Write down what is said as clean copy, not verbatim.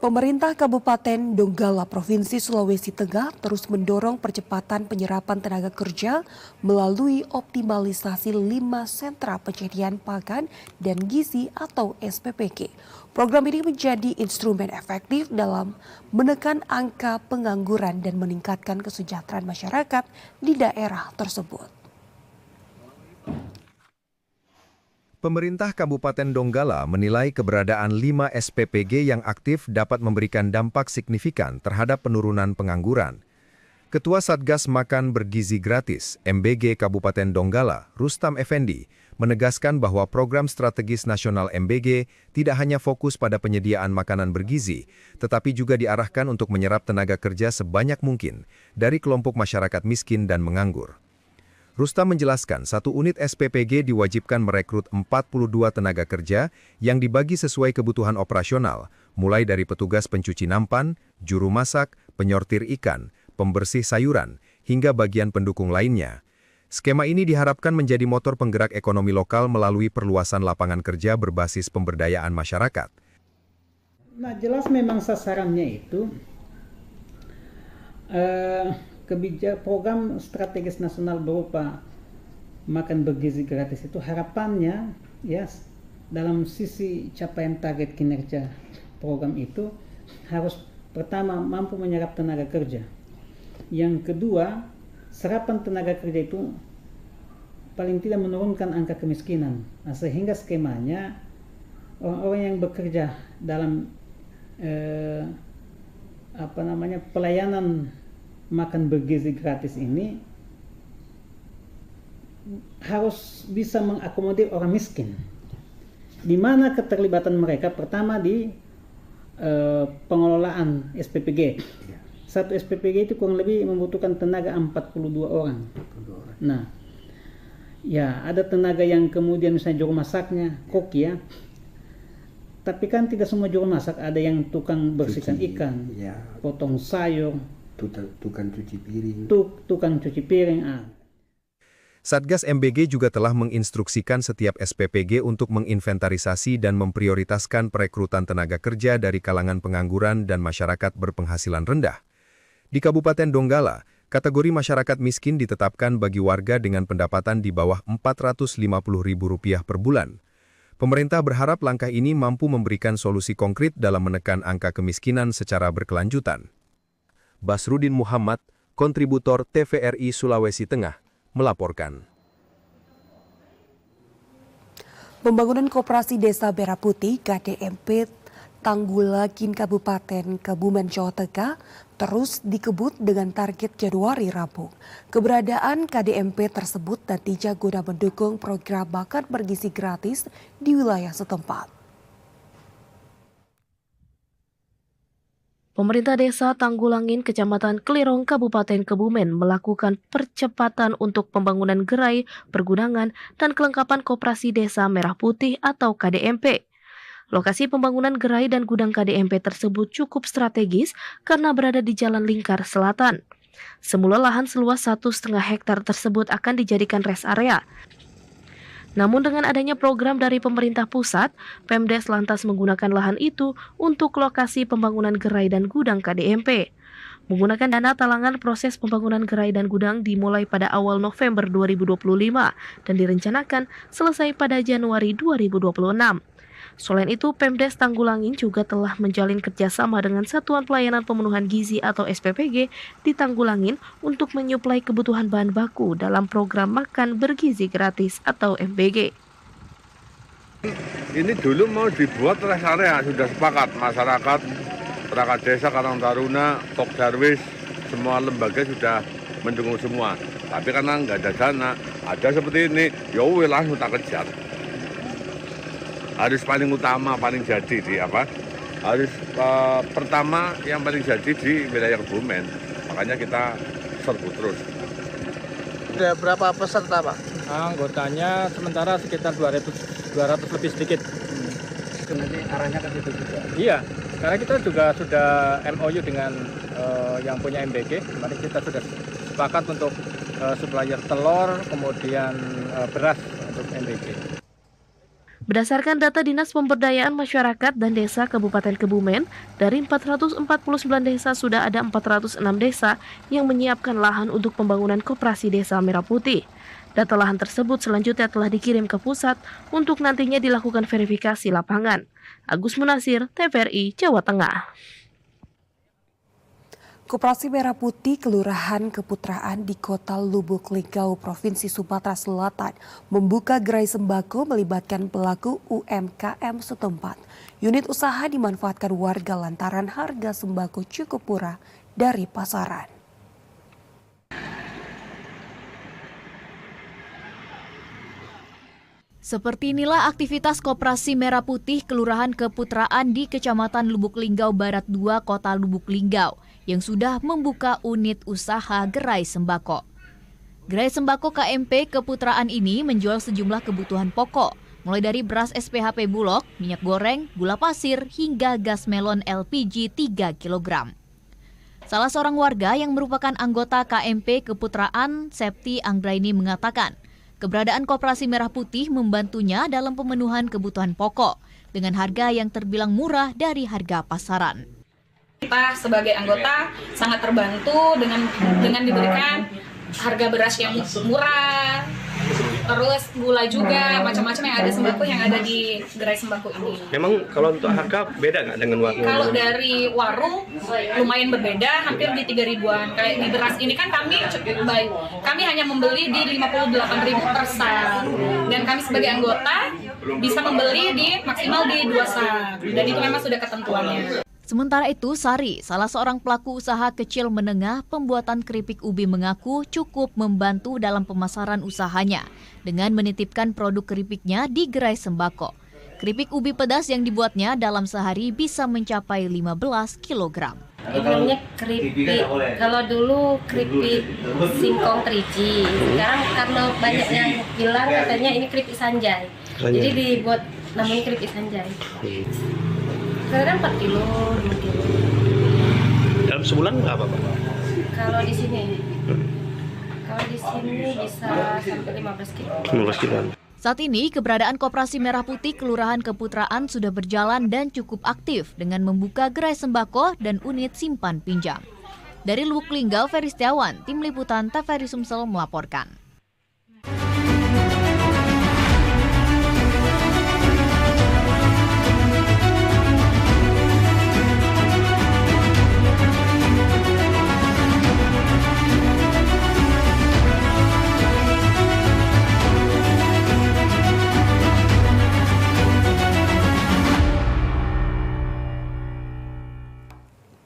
Pemerintah Kabupaten Donggala, Provinsi Sulawesi Tengah terus mendorong percepatan penyerapan tenaga kerja melalui optimalisasi 5 sentra penyediaan pangan dan gizi atau SPPG. Program ini menjadi instrumen efektif dalam menekan angka pengangguran dan meningkatkan kesejahteraan masyarakat di daerah tersebut. Pemerintah Kabupaten Donggala menilai keberadaan 5 SPPG yang aktif dapat memberikan dampak signifikan terhadap penurunan pengangguran. Ketua Satgas Makan Bergizi Gratis (MBG) Kabupaten Donggala, Rustam Effendi, menegaskan bahwa program strategis nasional MBG tidak hanya fokus pada penyediaan makanan bergizi, tetapi juga diarahkan untuk menyerap tenaga kerja sebanyak mungkin dari kelompok masyarakat miskin dan menganggur. Rustam menjelaskan, satu unit SPPG diwajibkan merekrut 42 tenaga kerja yang dibagi sesuai kebutuhan operasional, mulai dari petugas pencuci nampan, juru masak, penyortir ikan, pembersih sayuran, hingga bagian pendukung lainnya. Skema ini diharapkan menjadi motor penggerak ekonomi lokal melalui perluasan lapangan kerja berbasis pemberdayaan masyarakat. Nah, jelas memang sasarannya itu program strategis nasional berupa makan bergizi gratis itu harapannya ya dalam sisi capaian target kinerja program itu harus pertama mampu menyerap tenaga kerja. Yang kedua, serapan tenaga kerja itu paling tidak menurunkan angka kemiskinan. Nah, sehingga skemanya orang-orang yang bekerja dalam pelayanan makan bergizi gratis ini harus bisa mengakomodir orang miskin, di mana keterlibatan mereka pertama di pengelolaan SPPG. Satu SPPG itu kurang lebih membutuhkan tenaga 42 orang. Nah, ya ada tenaga yang kemudian misalnya juru masaknya, kok ya. Tapi kan tidak semua juru masak, ada yang tukang bersihkan ikan, ya, potong sayur, tukang cuci piring. Tukang cuci piring. Satgas MBG juga telah menginstruksikan setiap SPPG untuk menginventarisasi dan memprioritaskan perekrutan tenaga kerja dari kalangan pengangguran dan masyarakat berpenghasilan rendah. Di Kabupaten Donggala, kategori masyarakat miskin ditetapkan bagi warga dengan pendapatan di bawah Rp450.000 per bulan. Pemerintah berharap langkah ini mampu memberikan solusi konkret dalam menekan angka kemiskinan secara berkelanjutan. Basrudin Muhammad, kontributor TVRI Sulawesi Tengah, melaporkan. Pembangunan Koperasi Desa Merah Putih KDMP Tanggulangin Kabupaten Kebumen, Jawa Tengah terus dikebut dengan target Januari rampung. Keberadaan KDMP tersebut nantinya guna mendukung program makan bergizi gratis di wilayah setempat. Pemerintah Desa Tanggulangin, Kecamatan Klirong, Kabupaten Kebumen melakukan percepatan untuk pembangunan gerai, pergunungan, dan kelengkapan Koperasi Desa Merah Putih atau KDMP. Lokasi pembangunan gerai dan gudang KDMP tersebut cukup strategis karena berada di Jalan Lingkar Selatan. Semula lahan seluas 1,5 hektar tersebut akan dijadikan rest area. Namun dengan adanya program dari pemerintah pusat, Pemdes lantas menggunakan lahan itu untuk lokasi pembangunan gerai dan gudang KDMP. Menggunakan dana talangan, proses pembangunan gerai dan gudang dimulai pada awal November 2025 dan direncanakan selesai pada Januari 2026. Selain itu, Pemdes Tanggulangin juga telah menjalin kerjasama dengan Satuan Pelayanan Pemenuhan Gizi atau SPPG di Tanggulangin untuk menyuplai kebutuhan bahan baku dalam program makan bergizi gratis atau MBG. Ini dulu mau dibuat rest area, sudah sepakat masyarakat, perangkat desa, Karang Taruna, Kok Darwis, semua lembaga sudah mendukung semua. Tapi karena nggak ada dana, ada seperti ini, ya langsung tak kejar. Harus paling utama, paling jadi di harus pertama yang paling jadi di wilayah Kebumen. Makanya kita serbu terus. Ada berapa peserta, Pak? Anggotanya sementara sekitar 200 lebih sedikit. Nanti arahnya ke situ juga. Iya, karena kita juga sudah MOU dengan yang punya MBG. Kemarin kita sudah sepakat untuk supplier telur, kemudian beras untuk MBG. Berdasarkan data Dinas Pemberdayaan Masyarakat dan Desa Kabupaten Kebumen, dari 449 desa sudah ada 406 desa yang menyiapkan lahan untuk pembangunan koperasi Desa Merah Putih. Data lahan tersebut selanjutnya telah dikirim ke pusat untuk nantinya dilakukan verifikasi lapangan. Agus Munasir, TVRI, Jawa Tengah. Koperasi Merah Putih Kelurahan Keputraan di Kota Lubuk Linggau, Provinsi Sumatera Selatan membuka gerai sembako melibatkan pelaku UMKM setempat. Unit usaha dimanfaatkan warga lantaran harga sembako cukup murah dari pasaran. Seperti inilah aktivitas Koperasi Merah Putih Kelurahan Keputraan di Kecamatan Lubuk Linggau Barat 2, Kota Lubuk Linggau, yang sudah membuka unit usaha gerai sembako. Gerai sembako KMP Keputraan ini menjual sejumlah kebutuhan pokok, mulai dari beras SPHP Bulog, minyak goreng, gula pasir, hingga gas melon LPG 3 kg. Salah seorang warga yang merupakan anggota KMP Keputraan, Septi Anggraini, mengatakan, keberadaan Koperasi Merah Putih membantunya dalam pemenuhan kebutuhan pokok dengan harga yang terbilang murah dari harga pasaran. Kita sebagai anggota sangat terbantu dengan diberikan harga beras yang murah, terus gula juga, macam-macam yang ada sembako yang ada di gerai sembako ini. Memang kalau untuk harga beda nggak dengan warung? Kalau dari warung lumayan berbeda, hampir di 3.000-an. Kayak di beras ini kan kami cukup baik. Kami hanya membeli di 58.000 per sak. Dan kami sebagai anggota bisa membeli di maksimal di 2 sak. Dan itu memang sudah ketentuannya. Sementara itu, Sari, salah seorang pelaku usaha kecil menengah pembuatan keripik ubi, mengaku cukup membantu dalam pemasaran usahanya dengan menitipkan produk keripiknya di gerai sembako. Keripik ubi pedas yang dibuatnya dalam sehari bisa mencapai 15 kg. Ini keripik, kalau dulu keripik singkong teriji, sekarang karena banyak yang bilang katanya ini keripik sanjay, jadi dibuat namanya keripik sanjay. Kadang 4 kilo, 5 kilo. Dalam sebulan berapa, Pak? Kalau di sini bisa sampai 15 kilo. 15 kilo. Saat ini, keberadaan Koperasi Merah Putih Kelurahan Keputraan sudah berjalan dan cukup aktif dengan membuka gerai sembako dan unit simpan pinjam. Dari Lubuk Linggau, Ferry Setiawan, Tim Liputan TVRI Sumsel melaporkan.